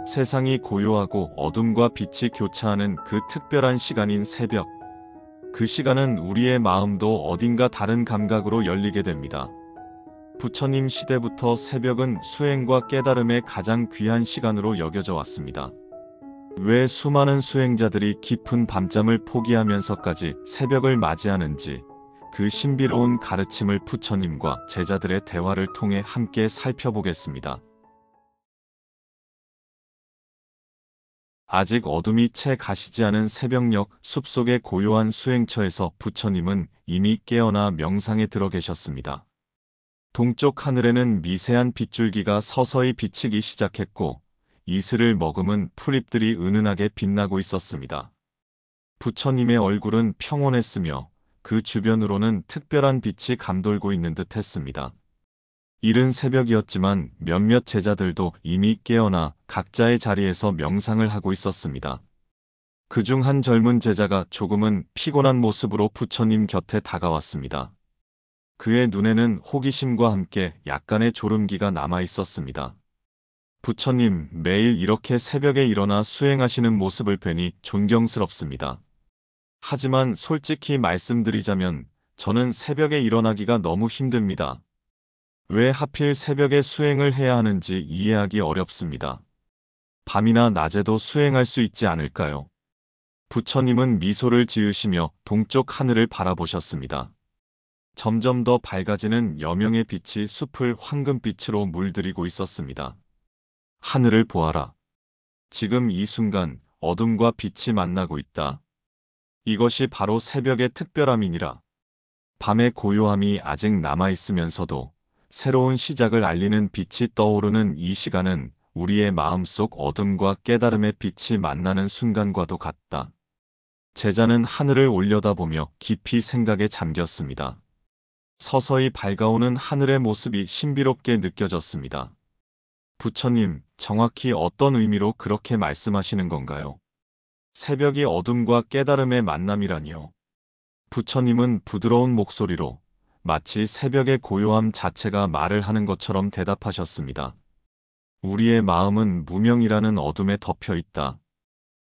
세상이 고요하고 어둠과 빛이 교차하는 그 특별한 시간인 새벽. 그 시간은 우리의 마음도 어딘가 다른 감각으로 열리게 됩니다. 부처님 시대부터 새벽은 수행과 깨달음의 가장 귀한 시간으로 여겨져 왔습니다. 왜 수많은 수행자들이 깊은 밤잠을 포기하면서까지 새벽을 맞이하는지, 그 신비로운 가르침을 부처님과 제자들의 대화를 통해 함께 살펴보겠습니다. 아직 어둠이 채 가시지 않은 새벽녘 숲속의 고요한 수행처에서 부처님은 이미 깨어나 명상에 들어 계셨습니다. 동쪽 하늘에는 미세한 빗줄기가 서서히 비치기 시작했고, 이슬을 머금은 풀잎들이 은은하게 빛나고 있었습니다. 부처님의 얼굴은 평온했으며 그 주변으로는 특별한 빛이 감돌고 있는 듯 했습니다. 이른 새벽이었지만 몇몇 제자들도 이미 깨어나 각자의 자리에서 명상을 하고 있었습니다. 그중 한 젊은 제자가 조금은 피곤한 모습으로 부처님 곁에 다가왔습니다. 그의 눈에는 호기심과 함께 약간의 졸음기가 남아 있었습니다. 부처님, 매일 이렇게 새벽에 일어나 수행하시는 모습을 뵈니 존경스럽습니다. 하지만 솔직히 말씀드리자면 저는 새벽에 일어나기가 너무 힘듭니다. 왜 하필 새벽에 수행을 해야 하는지 이해하기 어렵습니다. 밤이나 낮에도 수행할 수 있지 않을까요? 부처님은 미소를 지으시며 동쪽 하늘을 바라보셨습니다. 점점 더 밝아지는 여명의 빛이 숲을 황금빛으로 물들이고 있었습니다. 하늘을 보아라. 지금 이 순간 어둠과 빛이 만나고 있다. 이것이 바로 새벽의 특별함이니라. 밤의 고요함이 아직 남아있으면서도 새로운 시작을 알리는 빛이 떠오르는 이 시간은 우리의 마음속 어둠과 깨달음의 빛이 만나는 순간과도 같다. 제자는 하늘을 올려다보며 깊이 생각에 잠겼습니다. 서서히 밝아오는 하늘의 모습이 신비롭게 느껴졌습니다. 부처님, 정확히 어떤 의미로 그렇게 말씀하시는 건가요? 새벽이 어둠과 깨달음의 만남이라니요. 부처님은 부드러운 목소리로 마치 새벽의 고요함 자체가 말을 하는 것처럼 대답하셨습니다. 우리의 마음은 무명이라는 어둠에 덮여 있다.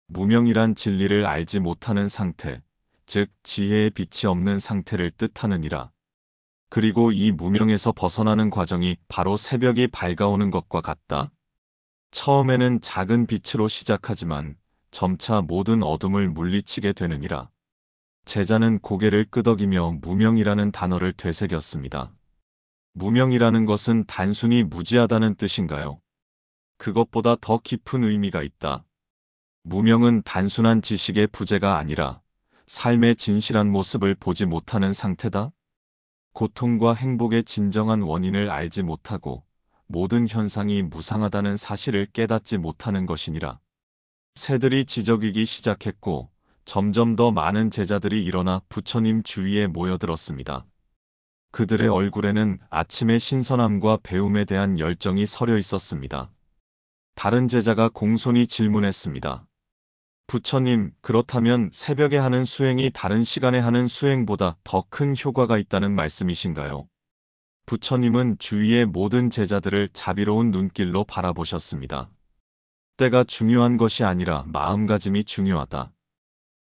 무명이란 진리를 알지 못하는 상태, 즉 지혜의 빛이 없는 상태를 뜻하느니라. 그리고 이 무명에서 벗어나는 과정이 바로 새벽이 밝아오는 것과 같다. 처음에는 작은 빛으로 시작하지만 점차 모든 어둠을 물리치게 되느니라. 제자는 고개를 끄덕이며 무명이라는 단어를 되새겼습니다. 무명이라는 것은 단순히 무지하다는 뜻인가요? 그것보다 더 깊은 의미가 있다. 무명은 단순한 지식의 부재가 아니라 삶의 진실한 모습을 보지 못하는 상태다. 고통과 행복의 진정한 원인을 알지 못하고 모든 현상이 무상하다는 사실을 깨닫지 못하는 것이니라. 새들이 지저귀기 시작했고 점점 더 많은 제자들이 일어나 부처님 주위에 모여들었습니다. 그들의 얼굴에는 아침의 신선함과 배움에 대한 열정이 서려 있었습니다. 다른 제자가 공손히 질문했습니다. 부처님, 그렇다면 새벽에 하는 수행이 다른 시간에 하는 수행보다 더 큰 효과가 있다는 말씀이신가요? 부처님은 주위의 모든 제자들을 자비로운 눈길로 바라보셨습니다. 때가 중요한 것이 아니라 마음가짐이 중요하다.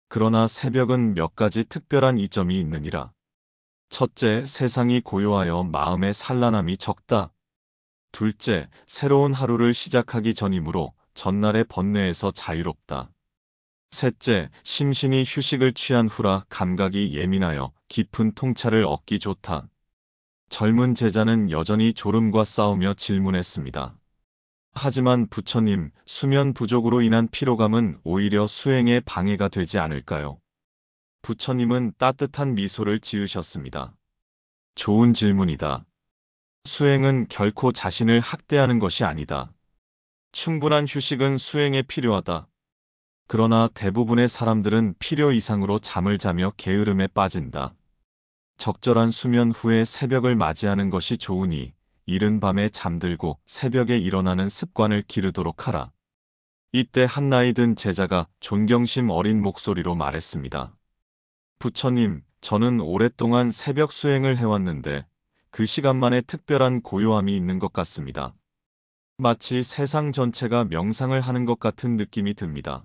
그러나 새벽은 몇 가지 특별한 이점이 있느니라. 첫째, 세상이 고요하여 마음의 산란함이 적다. 둘째, 새로운 하루를 시작하기 전이므로 전날의 번뇌에서 자유롭다. 셋째, 심신이 휴식을 취한 후라 감각이 예민하여 깊은 통찰을 얻기 좋다. 젊은 제자는 여전히 졸음과 싸우며 질문했습니다. 하지만 부처님, 수면 부족으로 인한 피로감은 오히려 수행에 방해가 되지 않을까요? 부처님은 따뜻한 미소를 지으셨습니다. 좋은 질문이다. 수행은 결코 자신을 학대하는 것이 아니다. 충분한 휴식은 수행에 필요하다. 그러나 대부분의 사람들은 필요 이상으로 잠을 자며 게으름에 빠진다. 적절한 수면 후에 새벽을 맞이하는 것이 좋으니 이른 밤에 잠들고 새벽에 일어나는 습관을 기르도록 하라. 이때 한 나이 든 제자가 존경심 어린 목소리로 말했습니다. 부처님, 저는 오랫동안 새벽 수행을 해왔는데 그 시간만에 특별한 고요함이 있는 것 같습니다. 마치 세상 전체가 명상을 하는 것 같은 느낌이 듭니다.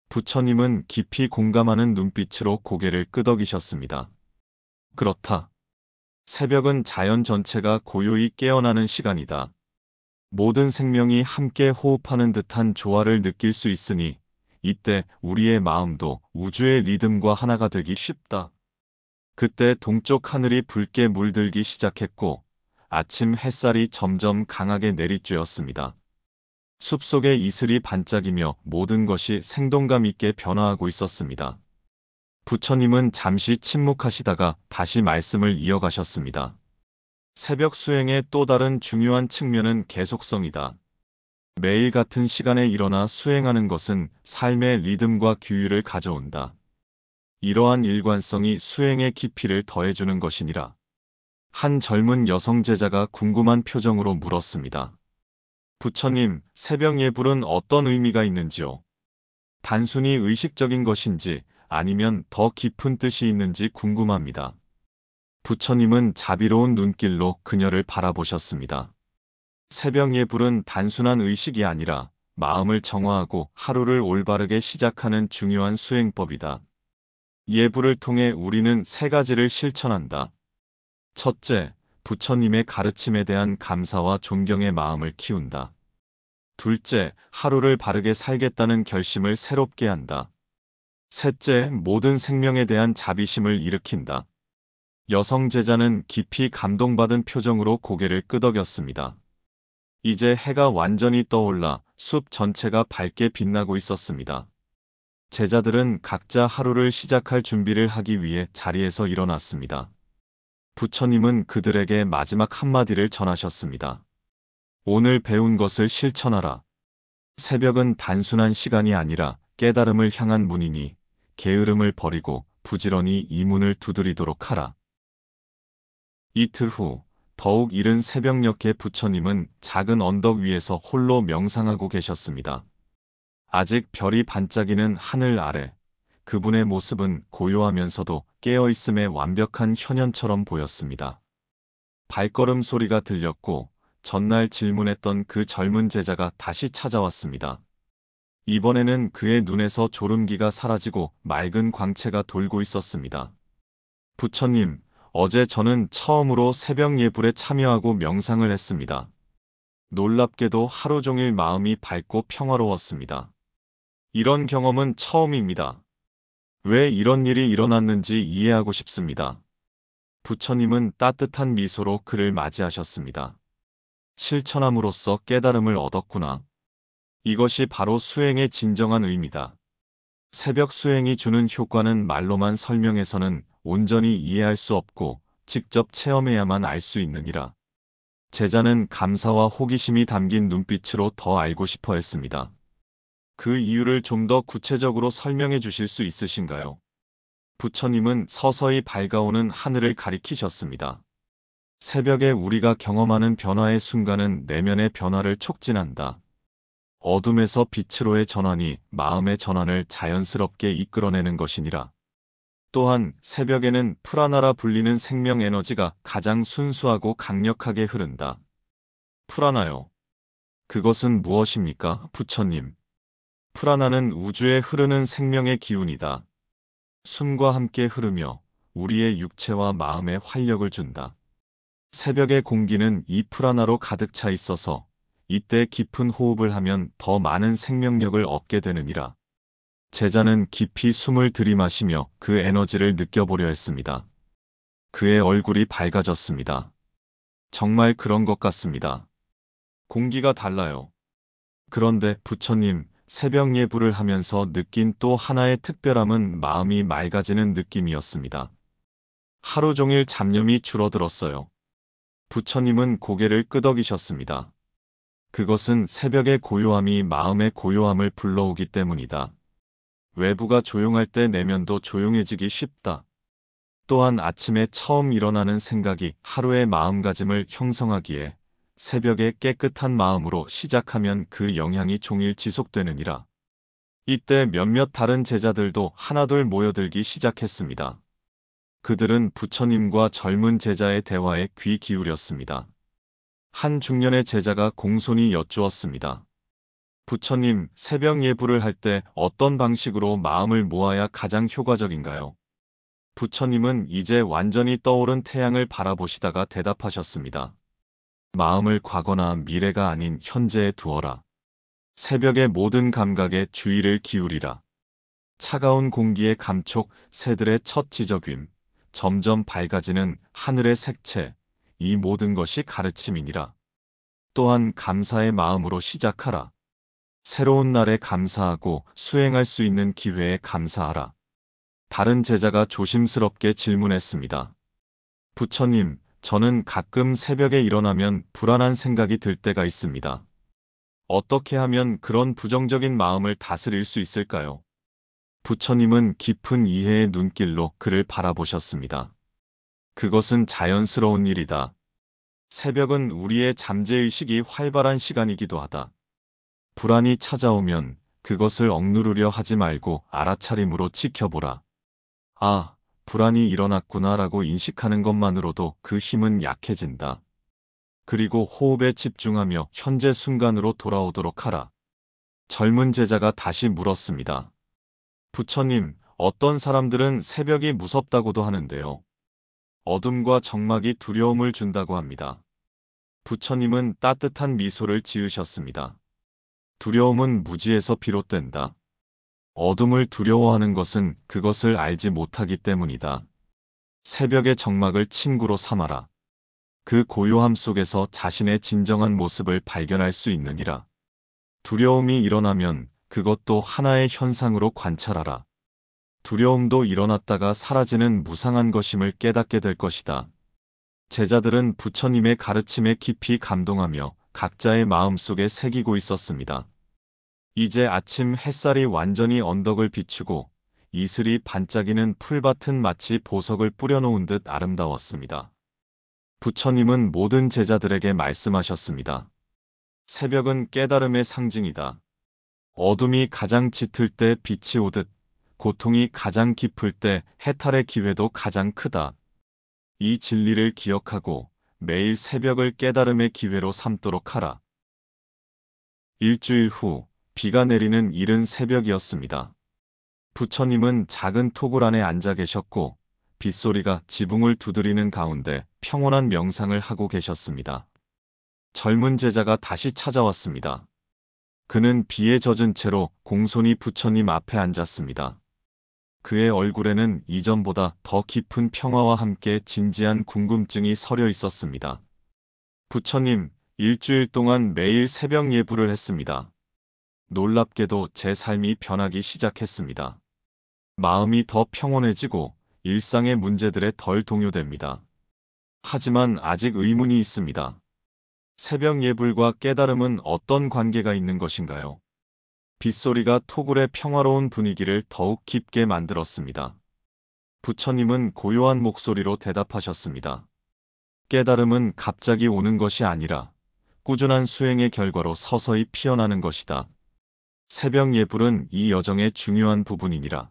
부처님은 깊이 공감하는 눈빛으로 고개를 끄덕이셨습니다. 그렇다. 새벽은 자연 전체가 고요히 깨어나는 시간이다. 모든 생명이 함께 호흡하는 듯한 조화를 느낄 수 있으니 이때 우리의 마음도 우주의 리듬과 하나가 되기 쉽다. 그때 동쪽 하늘이 붉게 물들기 시작했고 아침 햇살이 점점 강하게 내리쬐었습니다. 숲속의 이슬이 반짝이며 모든 것이 생동감 있게 변화하고 있었습니다. 부처님은 잠시 침묵하시다가 다시 말씀을 이어가셨습니다. 새벽 수행의 또 다른 중요한 측면은 계속성이다. 매일 같은 시간에 일어나 수행하는 것은 삶의 리듬과 규율을 가져온다. 이러한 일관성이 수행의 깊이를 더해주는 것이니라. 한 젊은 여성 제자가 궁금한 표정으로 물었습니다. 부처님, 새벽 예불은 어떤 의미가 있는지요? 단순히 의식적인 것인지 아니면 더 깊은 뜻이 있는지 궁금합니다. 부처님은 자비로운 눈길로 그녀를 바라보셨습니다. 새벽 예불은 단순한 의식이 아니라 마음을 정화하고 하루를 올바르게 시작하는 중요한 수행법이다. 예불을 통해 우리는 세 가지를 실천한다. 첫째, 부처님의 가르침에 대한 감사와 존경의 마음을 키운다. 둘째, 하루를 바르게 살겠다는 결심을 새롭게 한다. 셋째, 모든 생명에 대한 자비심을 일으킨다. 여성 제자는 깊이 감동받은 표정으로 고개를 끄덕였습니다. 이제 해가 완전히 떠올라 숲 전체가 밝게 빛나고 있었습니다. 제자들은 각자 하루를 시작할 준비를 하기 위해 자리에서 일어났습니다. 부처님은 그들에게 마지막 한마디를 전하셨습니다. 오늘 배운 것을 실천하라. 새벽은 단순한 시간이 아니라 깨달음을 향한 문이니 게으름을 버리고 부지런히 이 문을 두드리도록 하라. 이틀 후 더욱 이른 새벽녘에 부처님은 작은 언덕 위에서 홀로 명상하고 계셨습니다. 아직 별이 반짝이는 하늘 아래 그분의 모습은 고요하면서도 깨어있음의 완벽한 현현처럼 보였습니다. 발걸음 소리가 들렸고 전날 질문했던 그 젊은 제자가 다시 찾아왔습니다. 이번에는 그의 눈에서 졸음기가 사라지고 맑은 광채가 돌고 있었습니다. 부처님, 어제 저는 처음으로 새벽 예불에 참여하고 명상을 했습니다. 놀랍게도 하루 종일 마음이 밝고 평화로웠습니다. 이런 경험은 처음입니다. 왜 이런 일이 일어났는지 이해하고 싶습니다. 부처님은 따뜻한 미소로 그를 맞이하셨습니다. 실천함으로써 깨달음을 얻었구나. 이것이 바로 수행의 진정한 의미다. 새벽 수행이 주는 효과는 말로만 설명해서는 온전히 이해할 수 없고 직접 체험해야만 알 수 있느니라. 제자는 감사와 호기심이 담긴 눈빛으로 더 알고 싶어 했습니다. 그 이유를 좀 더 구체적으로 설명해 주실 수 있으신가요? 부처님은 서서히 밝아오는 하늘을 가리키셨습니다. 새벽에 우리가 경험하는 변화의 순간은 내면의 변화를 촉진한다. 어둠에서 빛으로의 전환이 마음의 전환을 자연스럽게 이끌어내는 것이니라. 또한 새벽에는 프라나라 불리는 생명 에너지가 가장 순수하고 강력하게 흐른다. 프라나요. 그것은 무엇입니까, 부처님? 프라나는 우주에 흐르는 생명의 기운이다. 숨과 함께 흐르며 우리의 육체와 마음에 활력을 준다. 새벽의 공기는 이 프라나로 가득 차 있어서 이때 깊은 호흡을 하면 더 많은 생명력을 얻게 되느니라. 제자는 깊이 숨을 들이마시며 그 에너지를 느껴보려 했습니다. 그의 얼굴이 밝아졌습니다. 정말 그런 것 같습니다. 공기가 달라요. 그런데 부처님, 새벽 예불을 하면서 느낀 또 하나의 특별함은 마음이 맑아지는 느낌이었습니다. 하루 종일 잡념이 줄어들었어요. 부처님은 고개를 끄덕이셨습니다. 그것은 새벽의 고요함이 마음의 고요함을 불러오기 때문이다. 외부가 조용할 때 내면도 조용해지기 쉽다. 또한 아침에 처음 일어나는 생각이 하루의 마음가짐을 형성하기에 새벽에 깨끗한 마음으로 시작하면 그 영향이 종일 지속되느니라. 이때 몇몇 다른 제자들도 하나둘 모여들기 시작했습니다. 그들은 부처님과 젊은 제자의 대화에 귀 기울였습니다. 한 중년의 제자가 공손히 여쭈었습니다. 부처님, 새벽 예불을 할 때 어떤 방식으로 마음을 모아야 가장 효과적인가요? 부처님은 이제 완전히 떠오른 태양을 바라보시다가 대답하셨습니다. 마음을 과거나 미래가 아닌 현재에 두어라. 새벽의 모든 감각에 주의를 기울이라. 차가운 공기의 감촉, 새들의 첫 지저귐, 점점 밝아지는 하늘의 색채, 이 모든 것이 가르침이니라. 또한 감사의 마음으로 시작하라. 새로운 날에 감사하고 수행할 수 있는 기회에 감사하라. 다른 제자가 조심스럽게 질문했습니다. 부처님, 저는 가끔 새벽에 일어나면 불안한 생각이 들 때가 있습니다. 어떻게 하면 그런 부정적인 마음을 다스릴 수 있을까요? 부처님은 깊은 이해의 눈길로 그를 바라보셨습니다. 그것은 자연스러운 일이다. 새벽은 우리의 잠재의식이 활발한 시간이기도 하다. 불안이 찾아오면 그것을 억누르려 하지 말고 알아차림으로 지켜보라. 아, 불안이 일어났구나라고 인식하는 것만으로도 그 힘은 약해진다. 그리고 호흡에 집중하며 현재 순간으로 돌아오도록 하라. 젊은 제자가 다시 물었습니다. 부처님, 어떤 사람들은 새벽이 무섭다고도 하는데요. 어둠과 적막이 두려움을 준다고 합니다. 부처님은 따뜻한 미소를 지으셨습니다. 두려움은 무지에서 비롯된다. 어둠을 두려워하는 것은 그것을 알지 못하기 때문이다. 새벽의 적막을 친구로 삼아라. 그 고요함 속에서 자신의 진정한 모습을 발견할 수 있느니라. 두려움이 일어나면 그것도 하나의 현상으로 관찰하라. 두려움도 일어났다가 사라지는 무상한 것임을 깨닫게 될 것이다. 제자들은 부처님의 가르침에 깊이 감동하며 각자의 마음속에 새기고 있었습니다. 이제 아침 햇살이 완전히 언덕을 비추고 이슬이 반짝이는 풀밭은 마치 보석을 뿌려놓은 듯 아름다웠습니다. 부처님은 모든 제자들에게 말씀하셨습니다. 새벽은 깨달음의 상징이다. 어둠이 가장 짙을 때 빛이 오듯 고통이 가장 깊을 때 해탈의 기회도 가장 크다. 이 진리를 기억하고 매일 새벽을 깨달음의 기회로 삼도록 하라. 일주일 후 비가 내리는 이른 새벽이었습니다. 부처님은 작은 토굴 안에 앉아 계셨고 빗소리가 지붕을 두드리는 가운데 평온한 명상을 하고 계셨습니다. 젊은 제자가 다시 찾아왔습니다. 그는 비에 젖은 채로 공손히 부처님 앞에 앉았습니다. 그의 얼굴에는 이전보다 더 깊은 평화와 함께 진지한 궁금증이 서려 있었습니다. 부처님, 일주일 동안 매일 새벽 예불을 했습니다. 놀랍게도 제 삶이 변하기 시작했습니다. 마음이 더 평온해지고 일상의 문제들에 덜 동요됩니다. 하지만 아직 의문이 있습니다. 새벽 예불과 깨달음은 어떤 관계가 있는 것인가요? 빗소리가 토굴의 평화로운 분위기를 더욱 깊게 만들었습니다. 부처님은 고요한 목소리로 대답하셨습니다. 깨달음은 갑자기 오는 것이 아니라 꾸준한 수행의 결과로 서서히 피어나는 것이다. 새벽 예불은 이 여정의 중요한 부분이니라.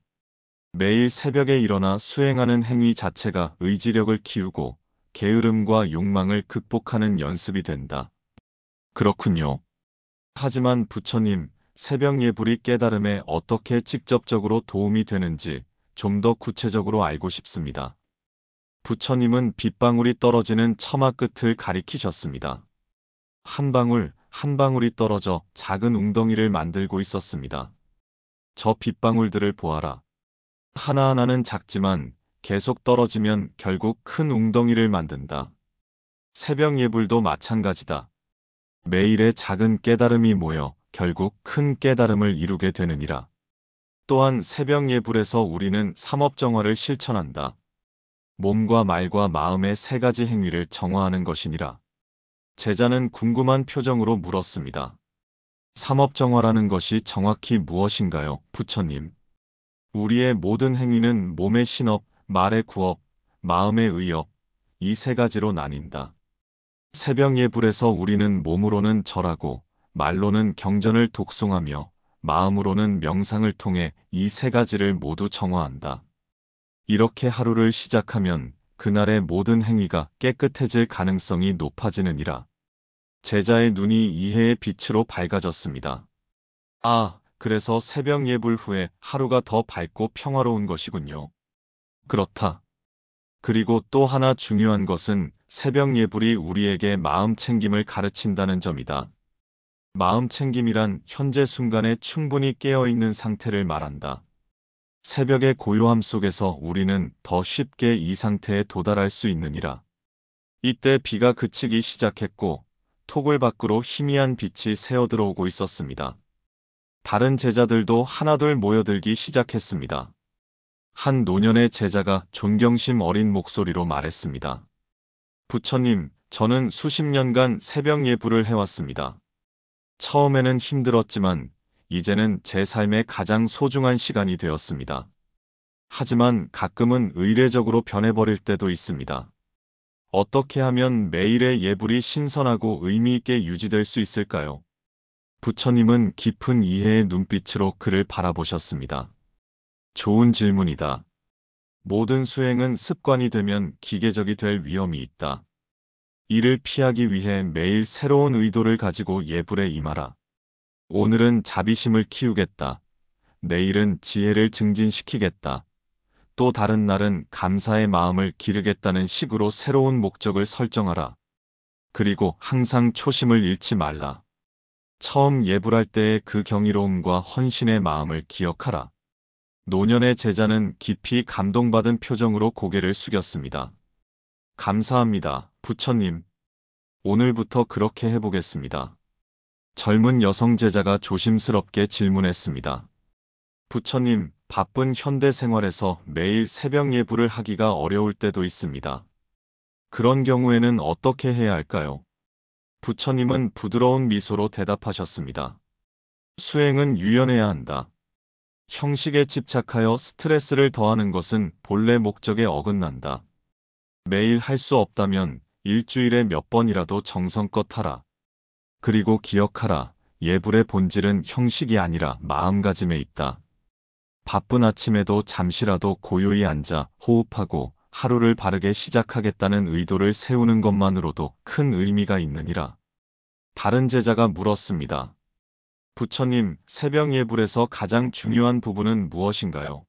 매일 새벽에 일어나 수행하는 행위 자체가 의지력을 키우고 게으름과 욕망을 극복하는 연습이 된다. 그렇군요. 하지만 부처님, 새벽 예불이 깨달음에 어떻게 직접적으로 도움이 되는지 좀 더 구체적으로 알고 싶습니다. 부처님은 빗방울이 떨어지는 처마 끝을 가리키셨습니다. 한 방울, 한 방울이 떨어져 작은 웅덩이를 만들고 있었습니다. 저 빗방울들을 보아라. 하나하나는 작지만 계속 떨어지면 결국 큰 웅덩이를 만든다. 새벽 예불도 마찬가지다. 매일의 작은 깨달음이 모여 결국 큰 깨달음을 이루게 되느니라. 또한 새벽 예불에서 우리는 삼업정화를 실천한다. 몸과 말과 마음의 세 가지 행위를 정화하는 것이니라. 제자는 궁금한 표정으로 물었습니다. 삼업정화라는 것이 정확히 무엇인가요, 부처님? 우리의 모든 행위는 몸의 신업, 말의 구업, 마음의 의업, 이 세 가지로 나뉜다. 새벽 예불에서 우리는 몸으로는 절하고 말로는 경전을 독송하며 마음으로는 명상을 통해 이 세 가지를 모두 정화한다. 이렇게 하루를 시작하면 그날의 모든 행위가 깨끗해질 가능성이 높아지느니라. 제자의 눈이 이해의 빛으로 밝아졌습니다. 아, 그래서 새벽 예불 후에 하루가 더 밝고 평화로운 것이군요. 그렇다. 그리고 또 하나 중요한 것은 새벽 예불이 우리에게 마음 챙김을 가르친다는 점이다. 마음 챙김이란 현재 순간에 충분히 깨어있는 상태를 말한다. 새벽의 고요함 속에서 우리는 더 쉽게 이 상태에 도달할 수 있느니라. 이때 비가 그치기 시작했고 톡을 밖으로 희미한 빛이 새어들어오고 있었습니다. 다른 제자들도 하나둘 모여들기 시작했습니다. 한 노년의 제자가 존경심 어린 목소리로 말했습니다. 부처님, 저는 수십 년간 새벽 예불을 해왔습니다. 처음에는 힘들었지만 이제는 제 삶의 가장 소중한 시간이 되었습니다. 하지만 가끔은 의례적으로 변해버릴 때도 있습니다. 어떻게 하면 매일의 예불이 신선하고 의미 있게 유지될 수 있을까요? 부처님은 깊은 이해의 눈빛으로 그를 바라보셨습니다. 좋은 질문이다. 모든 수행은 습관이 되면 기계적이 될 위험이 있다. 이를 피하기 위해 매일 새로운 의도를 가지고 예불에 임하라. 오늘은 자비심을 키우겠다. 내일은 지혜를 증진시키겠다. 또 다른 날은 감사의 마음을 기르겠다는 식으로 새로운 목적을 설정하라. 그리고 항상 초심을 잃지 말라. 처음 예불할 때의 그 경이로움과 헌신의 마음을 기억하라. 노년의 제자는 깊이 감동받은 표정으로 고개를 숙였습니다. 감사합니다, 부처님. 오늘부터 그렇게 해보겠습니다. 젊은 여성 제자가 조심스럽게 질문했습니다. 부처님, 바쁜 현대 생활에서 매일 새벽 예불을 하기가 어려울 때도 있습니다. 그런 경우에는 어떻게 해야 할까요? 부처님은 부드러운 미소로 대답하셨습니다. 수행은 유연해야 한다. 형식에 집착하여 스트레스를 더하는 것은 본래 목적에 어긋난다. 매일 할 수 없다면 일주일에 몇 번이라도 정성껏 하라. 그리고 기억하라. 예불의 본질은 형식이 아니라 마음가짐에 있다. 바쁜 아침에도 잠시라도 고요히 앉아 호흡하고 하루를 바르게 시작하겠다는 의도를 세우는 것만으로도 큰 의미가 있느니라. 다른 제자가 물었습니다. 부처님, 새벽 예불에서 가장 중요한 부분은 무엇인가요?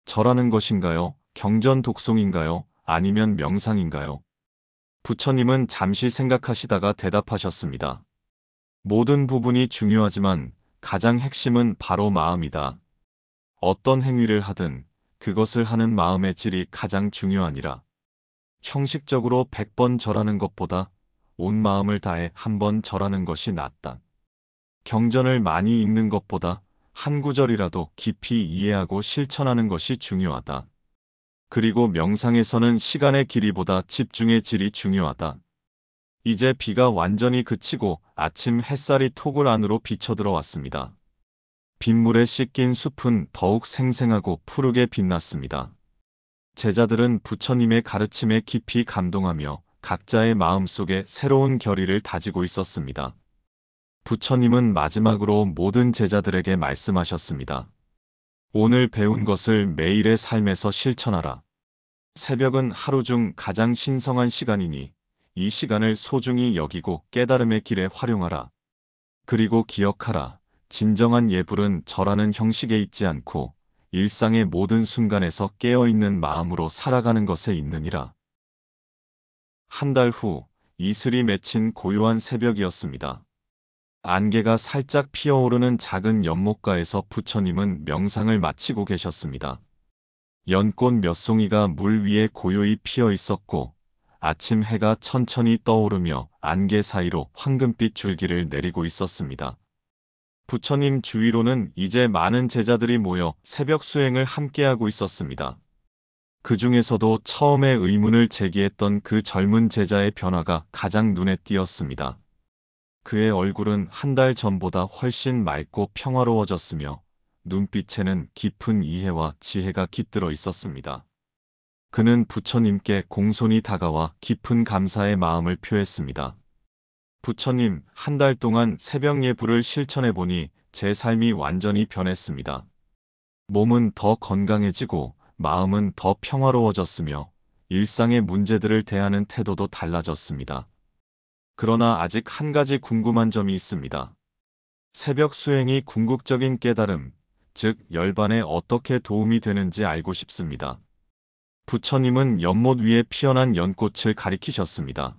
절하는 것인가요? 경전 독송인가요? 아니면 명상인가요? 부처님은 잠시 생각하시다가 대답하셨습니다. 모든 부분이 중요하지만 가장 핵심은 바로 마음이다. 어떤 행위를 하든 그것을 하는 마음의 질이 가장 중요하니라. 형식적으로 100번 절하는 것보다 온 마음을 다해 한 번 절하는 것이 낫다. 경전을 많이 읽는 것보다 한 구절이라도 깊이 이해하고 실천하는 것이 중요하다. 그리고 명상에서는 시간의 길이보다 집중의 질이 중요하다. 이제 비가 완전히 그치고 아침 햇살이 톡을 안으로 비쳐들어왔습니다. 빗물에 씻긴 숲은 더욱 생생하고 푸르게 빛났습니다. 제자들은 부처님의 가르침에 깊이 감동하며 각자의 마음속에 새로운 결의를 다지고 있었습니다. 부처님은 마지막으로 모든 제자들에게 말씀하셨습니다. 오늘 배운 것을 매일의 삶에서 실천하라. 새벽은 하루 중 가장 신성한 시간이니 이 시간을 소중히 여기고 깨달음의 길에 활용하라. 그리고 기억하라. 진정한 예불은 절하는 형식에 있지 않고 일상의 모든 순간에서 깨어있는 마음으로 살아가는 것에 있느니라. 한 달 후, 이슬이 맺힌 고요한 새벽이었습니다. 안개가 살짝 피어오르는 작은 연못가에서 부처님은 명상을 마치고 계셨습니다. 연꽃 몇 송이가 물 위에 고요히 피어 있었고 아침 해가 천천히 떠오르며 안개 사이로 황금빛 줄기를 내리고 있었습니다. 부처님 주위로는 이제 많은 제자들이 모여 새벽 수행을 함께하고 있었습니다. 그 중에서도 처음에 의문을 제기했던 그 젊은 제자의 변화가 가장 눈에 띄었습니다. 그의 얼굴은 한 달 전보다 훨씬 맑고 평화로워졌으며 눈빛에는 깊은 이해와 지혜가 깃들어 있었습니다. 그는 부처님께 공손히 다가와 깊은 감사의 마음을 표했습니다. 부처님, 한 달 동안 새벽 예불을 실천해보니 제 삶이 완전히 변했습니다. 몸은 더 건강해지고 마음은 더 평화로워졌으며 일상의 문제들을 대하는 태도도 달라졌습니다. 그러나 아직 한 가지 궁금한 점이 있습니다. 새벽 수행이 궁극적인 깨달음, 즉 열반에 어떻게 도움이 되는지 알고 싶습니다. 부처님은 연못 위에 피어난 연꽃을 가리키셨습니다.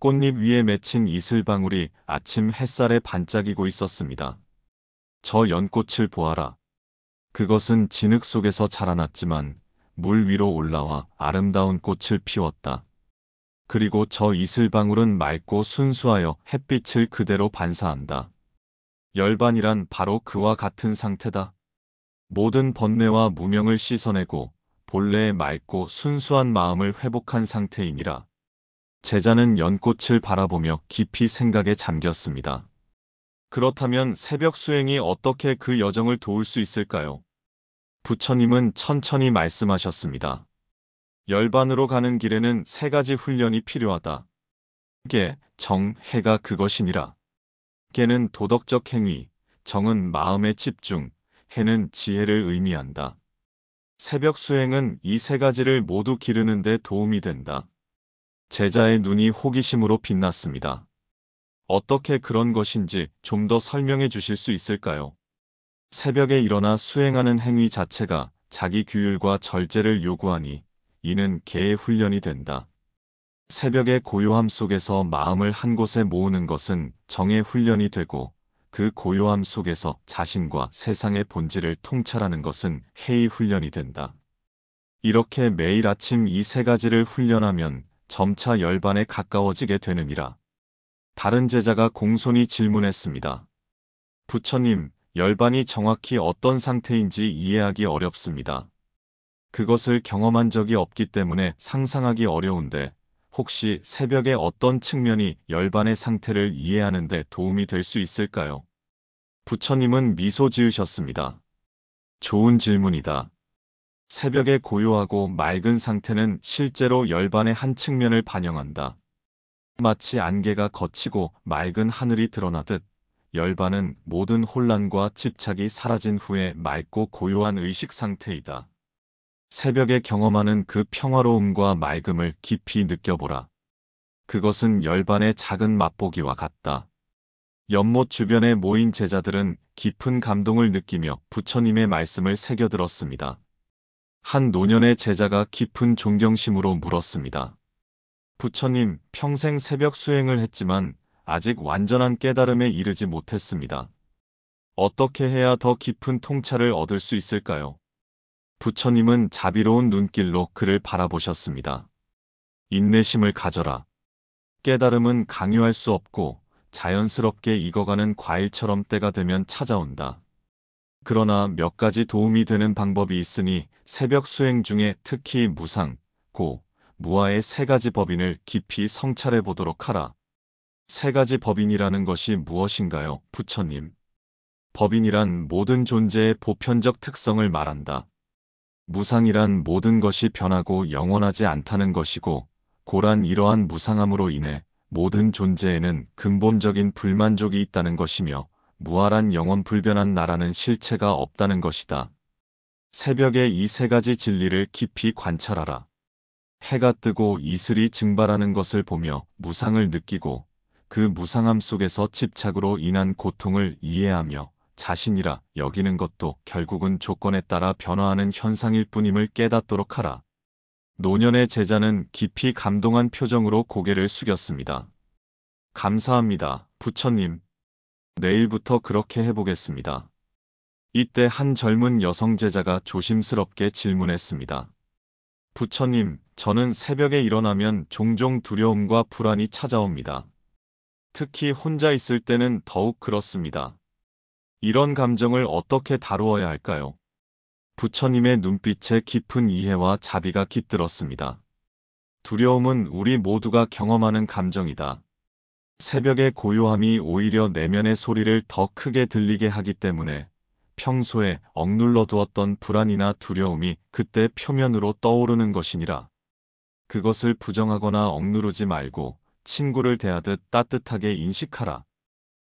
꽃잎 위에 맺힌 이슬방울이 아침 햇살에 반짝이고 있었습니다. 저 연꽃을 보아라. 그것은 진흙 속에서 자라났지만 물 위로 올라와 아름다운 꽃을 피웠다. 그리고 저 이슬방울은 맑고 순수하여 햇빛을 그대로 반사한다. 열반이란 바로 그와 같은 상태다. 모든 번뇌와 무명을 씻어내고 본래의 맑고 순수한 마음을 회복한 상태이니라. 제자는 연꽃을 바라보며 깊이 생각에 잠겼습니다. 그렇다면 새벽 수행이 어떻게 그 여정을 도울 수 있을까요? 부처님은 천천히 말씀하셨습니다. 열반으로 가는 길에는 세 가지 훈련이 필요하다. 계, 정, 해가 그것이니라. 계는 도덕적 행위, 정은 마음의 집중, 해는 지혜를 의미한다. 새벽 수행은 이 세 가지를 모두 기르는 데 도움이 된다. 제자의 눈이 호기심으로 빛났습니다. 어떻게 그런 것인지 좀 더 설명해 주실 수 있을까요? 새벽에 일어나 수행하는 행위 자체가 자기 규율과 절제를 요구하니 이는 계의 훈련이 된다. 새벽의 고요함 속에서 마음을 한 곳에 모으는 것은 정의 훈련이 되고 그 고요함 속에서 자신과 세상의 본질을 통찰하는 것은 해의 훈련이 된다. 이렇게 매일 아침 이 세 가지를 훈련하면 점차 열반에 가까워지게 되느니라. 다른 제자가 공손히 질문했습니다. 부처님, 열반이 정확히 어떤 상태인지 이해하기 어렵습니다. 그것을 경험한 적이 없기 때문에 상상하기 어려운데 혹시 새벽의 어떤 측면이 열반의 상태를 이해하는 데 도움이 될 수 있을까요? 부처님은 미소 지으셨습니다. 좋은 질문이다. 새벽의 고요하고 맑은 상태는 실제로 열반의 한 측면을 반영한다. 마치 안개가 걷히고 맑은 하늘이 드러나듯 열반은 모든 혼란과 집착이 사라진 후에 맑고 고요한 의식 상태이다. 새벽에 경험하는 그 평화로움과 맑음을 깊이 느껴보라. 그것은 열반의 작은 맛보기와 같다. 연못 주변에 모인 제자들은 깊은 감동을 느끼며 부처님의 말씀을 새겨들었습니다. 한 노년의 제자가 깊은 존경심으로 물었습니다. 부처님, 평생 새벽 수행을 했지만 아직 완전한 깨달음에 이르지 못했습니다. 어떻게 해야 더 깊은 통찰을 얻을 수 있을까요? 부처님은 자비로운 눈길로 그를 바라보셨습니다. 인내심을 가져라. 깨달음은 강요할 수 없고 자연스럽게 익어가는 과일처럼 때가 되면 찾아온다. 그러나 몇 가지 도움이 되는 방법이 있으니 새벽 수행 중에 특히 무상, 고, 무아의 세 가지 법인을 깊이 성찰해 보도록 하라. 세 가지 법인이라는 것이 무엇인가요, 부처님? 법인이란 모든 존재의 보편적 특성을 말한다. 무상이란 모든 것이 변하고 영원하지 않다는 것이고, 고란 이러한 무상함으로 인해 모든 존재에는 근본적인 불만족이 있다는 것이며, 무아란 영원 불변한 나라는 실체가 없다는 것이다. 새벽에 이 세 가지 진리를 깊이 관찰하라. 해가 뜨고 이슬이 증발하는 것을 보며 무상을 느끼고 그 무상함 속에서 집착으로 인한 고통을 이해하며 자신이라 여기는 것도 결국은 조건에 따라 변화하는 현상일 뿐임을 깨닫도록 하라. 노년의 제자는 깊이 감동한 표정으로 고개를 숙였습니다. 감사합니다, 부처님. 내일부터 그렇게 해보겠습니다. 이때 한 젊은 여성 제자가 조심스럽게 질문했습니다. 부처님, 저는 새벽에 일어나면 종종 두려움과 불안이 찾아옵니다. 특히 혼자 있을 때는 더욱 그렇습니다. 이런 감정을 어떻게 다루어야 할까요? 부처님의 눈빛에 깊은 이해와 자비가 깃들었습니다. 두려움은 우리 모두가 경험하는 감정이다. 새벽의 고요함이 오히려 내면의 소리를 더 크게 들리게 하기 때문에 평소에 억눌러 두었던 불안이나 두려움이 그때 표면으로 떠오르는 것이니라. 그것을 부정하거나 억누르지 말고 친구를 대하듯 따뜻하게 인식하라.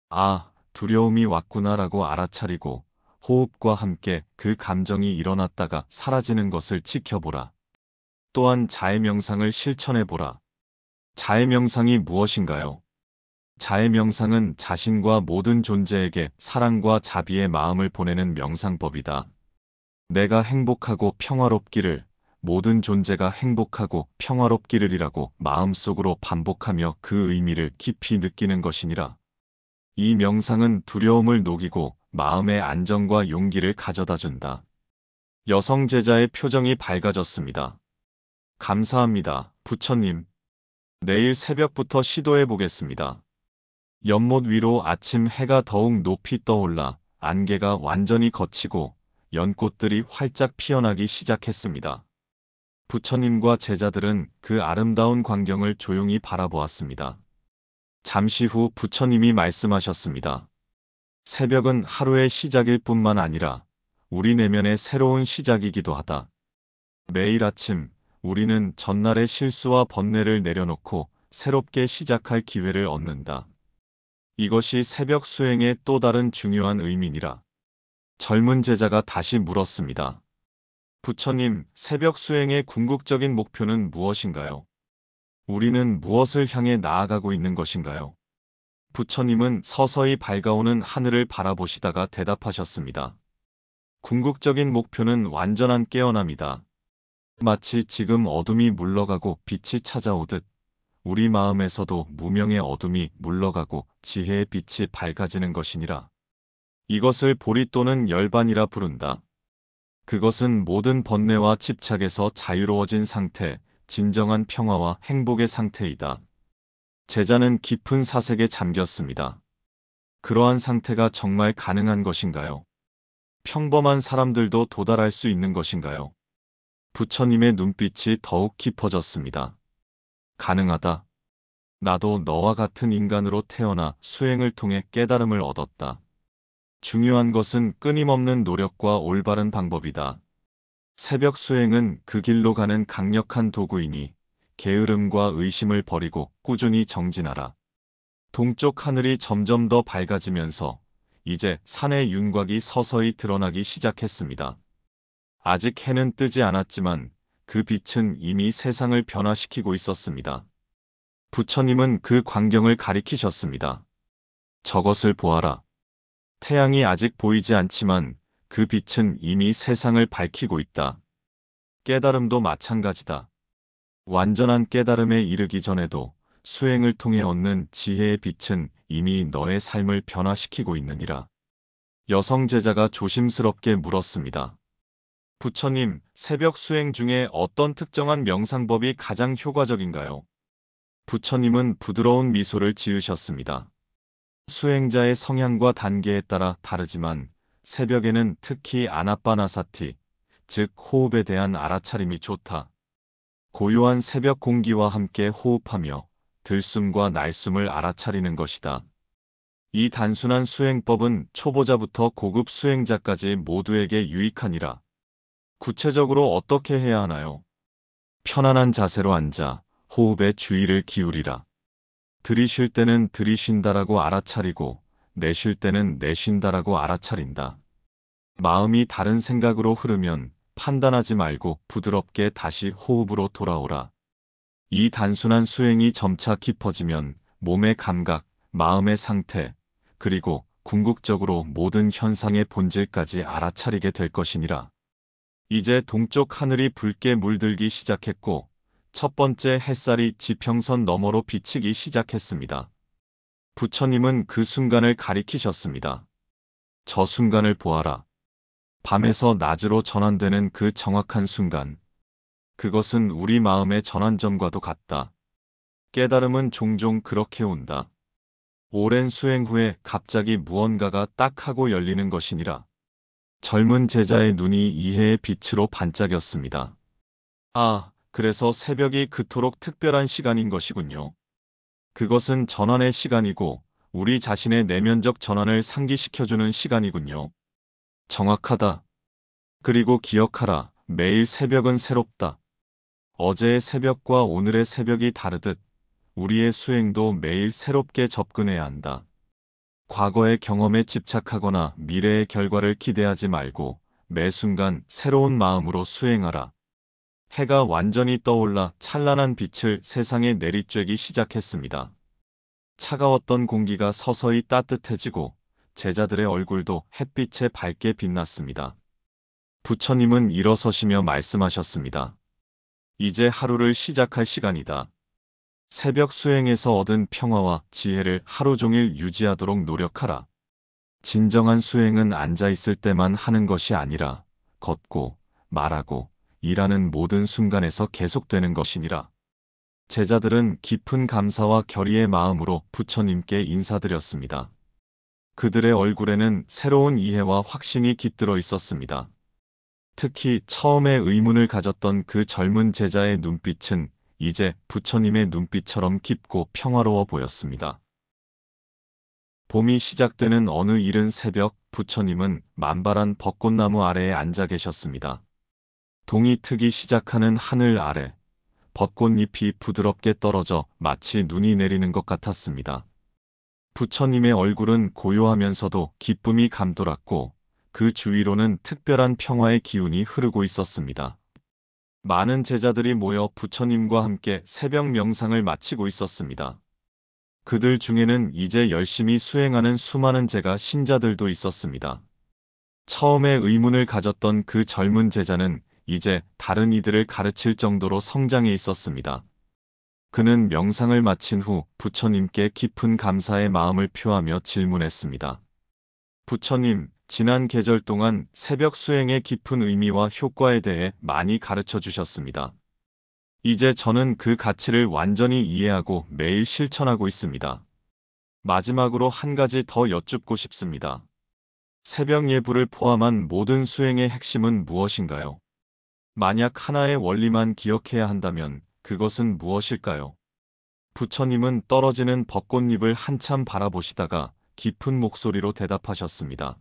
아, 두려움이 왔구나라고 알아차리고 호흡과 함께 그 감정이 일어났다가 사라지는 것을 지켜보라. 또한 자해명상을 실천해보라. 자해명상이 무엇인가요? 자의 명상은 자신과 모든 존재에게 사랑과 자비의 마음을 보내는 명상법이다. 내가 행복하고 평화롭기를, 모든 존재가 행복하고 평화롭기를이라고 마음속으로 반복하며 그 의미를 깊이 느끼는 것이니라. 이 명상은 두려움을 녹이고 마음의 안정과 용기를 가져다 준다. 여성 제자의 표정이 밝아졌습니다. 감사합니다, 부처님. 내일 새벽부터 시도해 보겠습니다. 연못 위로 아침 해가 더욱 높이 떠올라 안개가 완전히 걷히고 연꽃들이 활짝 피어나기 시작했습니다. 부처님과 제자들은 그 아름다운 광경을 조용히 바라보았습니다. 잠시 후 부처님이 말씀하셨습니다. 새벽은 하루의 시작일 뿐만 아니라 우리 내면의 새로운 시작이기도 하다. 매일 아침 우리는 전날의 실수와 번뇌를 내려놓고 새롭게 시작할 기회를 얻는다. 이것이 새벽 수행의 또 다른 중요한 의미니라. 젊은 제자가 다시 물었습니다. 부처님, 새벽 수행의 궁극적인 목표는 무엇인가요? 우리는 무엇을 향해 나아가고 있는 것인가요? 부처님은 서서히 밝아오는 하늘을 바라보시다가 대답하셨습니다. 궁극적인 목표는 완전한 깨어남이다. 마치 지금 어둠이 물러가고 빛이 찾아오듯 우리 마음에서도 무명의 어둠이 물러가고 지혜의 빛이 밝아지는 것이니라. 이것을 보리 또는 열반이라 부른다. 그것은 모든 번뇌와 집착에서 자유로워진 상태, 진정한 평화와 행복의 상태이다. 제자는 깊은 사색에 잠겼습니다. 그러한 상태가 정말 가능한 것인가요? 평범한 사람들도 도달할 수 있는 것인가요? 부처님의 눈빛이 더욱 깊어졌습니다. 가능하다. 나도 너와 같은 인간으로 태어나 수행을 통해 깨달음을 얻었다. 중요한 것은 끊임없는 노력과 올바른 방법이다. 새벽 수행은 그 길로 가는 강력한 도구이니 게으름과 의심을 버리고 꾸준히 정진하라. 동쪽 하늘이 점점 더 밝아지면서 이제 산의 윤곽이 서서히 드러나기 시작했습니다. 아직 해는 뜨지 않았지만 그 빛은 이미 세상을 변화시키고 있었습니다. 부처님은 그 광경을 가리키셨습니다. 저것을 보아라. 태양이 아직 보이지 않지만 그 빛은 이미 세상을 밝히고 있다. 깨달음도 마찬가지다. 완전한 깨달음에 이르기 전에도 수행을 통해 얻는 지혜의 빛은 이미 너의 삶을 변화시키고 있느니라. 여성 제자가 조심스럽게 물었습니다. 부처님, 새벽 수행 중에 어떤 특정한 명상법이 가장 효과적인가요? 부처님은 부드러운 미소를 지으셨습니다. 수행자의 성향과 단계에 따라 다르지만 새벽에는 특히 아나빠나사티, 즉 호흡에 대한 알아차림이 좋다. 고요한 새벽 공기와 함께 호흡하며 들숨과 날숨을 알아차리는 것이다. 이 단순한 수행법은 초보자부터 고급 수행자까지 모두에게 유익하니라. 구체적으로 어떻게 해야 하나요? 편안한 자세로 앉아 호흡에 주의를 기울이라. 들이쉴 때는 들이쉰다라고 알아차리고 내쉴 때는 내쉰다라고 알아차린다. 마음이 다른 생각으로 흐르면 판단하지 말고 부드럽게 다시 호흡으로 돌아오라. 이 단순한 수행이 점차 깊어지면 몸의 감각, 마음의 상태, 그리고 궁극적으로 모든 현상의 본질까지 알아차리게 될 것이니라. 이제 동쪽 하늘이 붉게 물들기 시작했고 첫 번째 햇살이 지평선 너머로 비치기 시작했습니다. 부처님은 그 순간을 가리키셨습니다. 저 순간을 보아라. 밤에서 낮으로 전환되는 그 정확한 순간. 그것은 우리 마음의 전환점과도 같다. 깨달음은 종종 그렇게 온다. 오랜 수행 후에 갑자기 무언가가 딱 하고 열리는 것이니라. 젊은 제자의 눈이 이해의 빛으로 반짝였습니다. 아, 그래서 새벽이 그토록 특별한 시간인 것이군요. 그것은 전환의 시간이고 우리 자신의 내면적 전환을 상기시켜주는 시간이군요. 정확하다. 그리고 기억하라. 매일 새벽은 새롭다. 어제의 새벽과 오늘의 새벽이 다르듯 우리의 수행도 매일 새롭게 접근해야 한다. 과거의 경험에 집착하거나 미래의 결과를 기대하지 말고 매 순간 새로운 마음으로 수행하라. 해가 완전히 떠올라 찬란한 빛을 세상에 내리쬐기 시작했습니다. 차가웠던 공기가 서서히 따뜻해지고 제자들의 얼굴도 햇빛에 밝게 빛났습니다. 부처님은 일어서시며 말씀하셨습니다. 이제 하루를 시작할 시간이다. 새벽 수행에서 얻은 평화와 지혜를 하루 종일 유지하도록 노력하라. 진정한 수행은 앉아있을 때만 하는 것이 아니라 걷고, 말하고, 일하는 모든 순간에서 계속되는 것이니라. 제자들은 깊은 감사와 결의의 마음으로 부처님께 인사드렸습니다. 그들의 얼굴에는 새로운 이해와 확신이 깃들어 있었습니다. 특히 처음에 의문을 가졌던 그 젊은 제자의 눈빛은 이제 부처님의 눈빛처럼 깊고 평화로워 보였습니다. 봄이 시작되는 어느 이른 새벽, 부처님은 만발한 벚꽃나무 아래에 앉아 계셨습니다. 동이 트기 시작하는 하늘 아래, 벚꽃잎이 부드럽게 떨어져 마치 눈이 내리는 것 같았습니다. 부처님의 얼굴은 고요하면서도 기쁨이 감돌았고 그 주위로는 특별한 평화의 기운이 흐르고 있었습니다. 많은 제자들이 모여 부처님과 함께 새벽 명상을 마치고 있었습니다. 그들 중에는 이제 열심히 수행하는 수많은 제가 신자들도 있었습니다. 처음에 의문을 가졌던 그 젊은 제자는 이제 다른 이들을 가르칠 정도로 성장해 있었습니다. 그는 명상을 마친 후 부처님께 깊은 감사의 마음을 표하며 질문했습니다. 부처님, 지난 계절 동안 새벽 수행의 깊은 의미와 효과에 대해 많이 가르쳐 주셨습니다. 이제 저는 그 가치를 완전히 이해하고 매일 실천하고 있습니다. 마지막으로 한 가지 더 여쭙고 싶습니다. 새벽 예불을 포함한 모든 수행의 핵심은 무엇인가요? 만약 하나의 원리만 기억해야 한다면 그것은 무엇일까요? 부처님은 떨어지는 벚꽃잎을 한참 바라보시다가 깊은 목소리로 대답하셨습니다.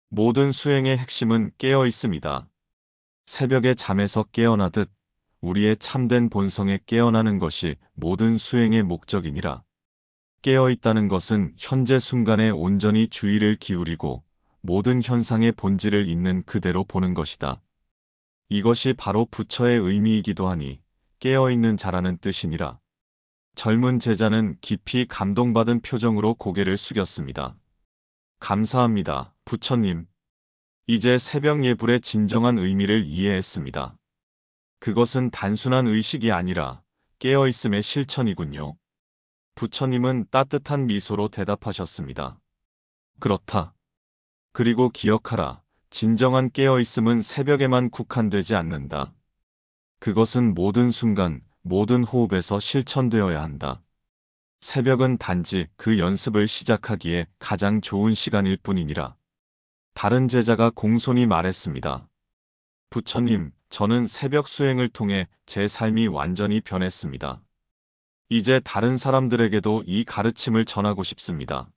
모든 수행의 핵심은 깨어 있습니다. 새벽에 잠에서 깨어나듯 우리의 참된 본성에 깨어나는 것이 모든 수행의 목적이니라. 깨어 있다는 것은 현재 순간에 온전히 주의를 기울이고 모든 현상의 본질을 있는 그대로 보는 것이다. 이것이 바로 부처의 의미이기도 하니 깨어 있는 자라는 뜻이니라. 젊은 제자는 깊이 감동받은 표정으로 고개를 숙였습니다. 감사합니다, 부처님. 이제 새벽 예불의 진정한 의미를 이해했습니다. 그것은 단순한 의식이 아니라 깨어있음의 실천이군요. 부처님은 따뜻한 미소로 대답하셨습니다. 그렇다. 그리고 기억하라. 진정한 깨어있음은 새벽에만 국한되지 않는다. 그것은 모든 순간, 모든 호흡에서 실천되어야 한다. 새벽은 단지 그 연습을 시작하기에 가장 좋은 시간일 뿐이니라. 다른 제자가 공손히 말했습니다. 부처님, 저는 새벽 수행을 통해 제 삶이 완전히 변했습니다. 이제 다른 사람들에게도 이 가르침을 전하고 싶습니다.